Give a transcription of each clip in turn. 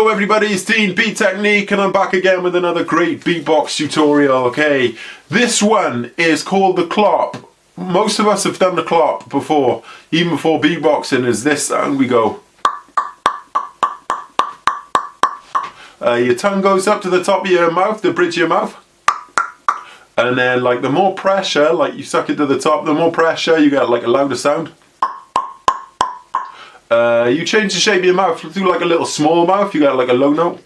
Hello everybody, it's Dean Beat Technique and I'm back again with another great beatbox tutorial. Okay, this one is called the clop. Most of us have done the clop before, even before beatboxing. Is this sound we go. Your tongue goes up to the top of your mouth, the bridge of your mouth. And then like the more pressure, like you suck it to the top, the more pressure you get like a louder sound. You change the shape of your mouth, do like a little small mouth, you got like a low note,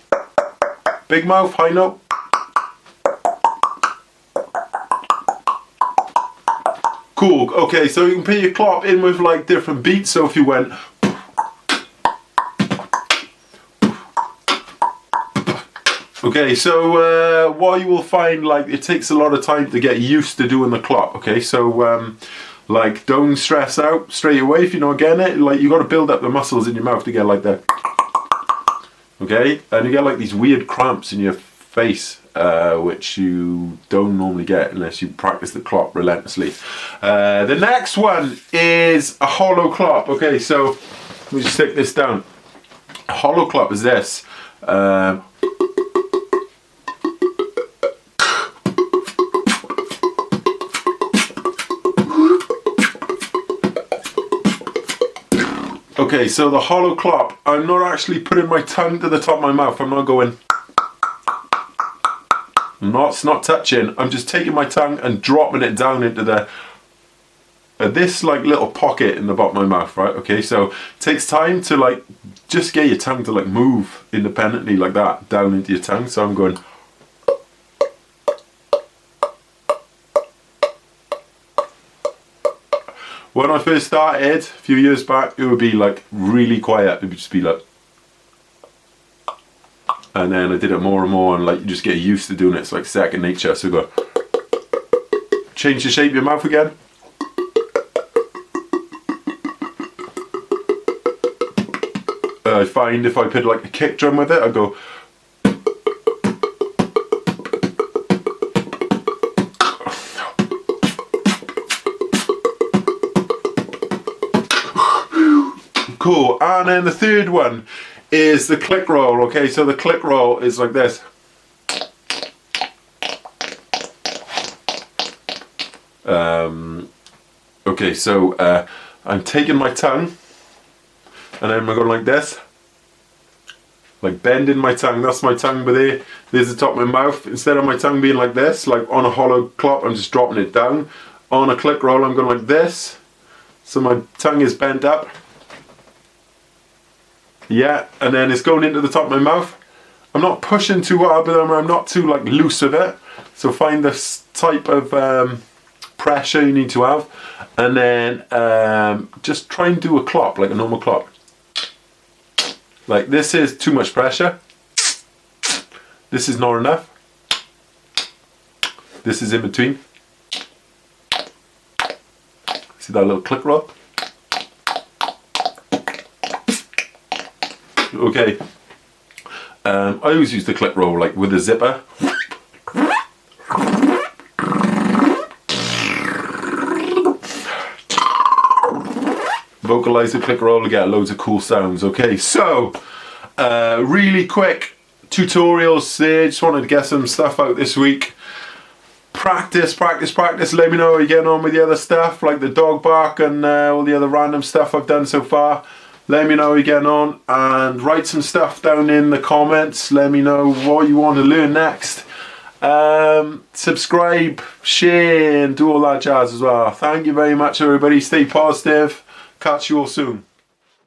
big mouth, high note. Cool, okay, so you can put your clop in with like different beats, so if you went okay, so what you will find, like, it takes a lot of time to get used to doing the clop, okay, so like, don't stress out straight away if you're not getting it. Like, you got to build up the muscles in your mouth to get like that. Okay, and you get like these weird cramps in your face, which you don't normally get unless you practice the clop relentlessly. The next one is a hollow clop. Okay, so let me just stick this down. A hollow clop is this. Okay, so the hollow clop, I'm not actually putting my tongue to the top of my mouth. I'm not going. It's not touching. I'm just taking my tongue and dropping it down into the this like little pocket in the bottom of my mouth, right? Okay, so it takes time to like just get your tongue to like move independently like that down into your tongue. So I'm going. When I first started, a few years back, it would be like really quiet. It would just be like, and then I did it more and more, and like you just get used to doing it. It's like second nature. So go, change the shape of your mouth again. I find if I put like a kick drum with it, I go. Cool, and then the third one is the click roll. Okay, so the click roll is like this. Okay, so I'm taking my tongue and then I'm going like this. Like bending my tongue, that's my tongue, but there's the top of my mouth. Instead of my tongue being like this, like on a hollow clop, I'm just dropping it down. On a click roll, I'm going like this. So my tongue is bent up. Yeah, and then it's going into the top of my mouth. I'm not pushing too hard, but I'm not too like loose with it. So find this type of pressure you need to have, and then just try and do a clop, like a normal clop. Like this is too much pressure. This is not enough. This is in between. See that little click roll? Okay, I always use the click roll like with a zipper. Vocalize the click roll to get loads of cool sounds. Okay, so really quick tutorials there. Just wanted to get some stuff out this week. Practice, practice, practice. Let me know how you're getting on with the other stuff, like the dog bark and all the other random stuff I've done so far. Let me know how you're getting on, and write some stuff down in the comments. Let me know what you want to learn next. Subscribe, share, and do all that jazz as well. Thank you very much, everybody. Stay positive. Catch you all soon.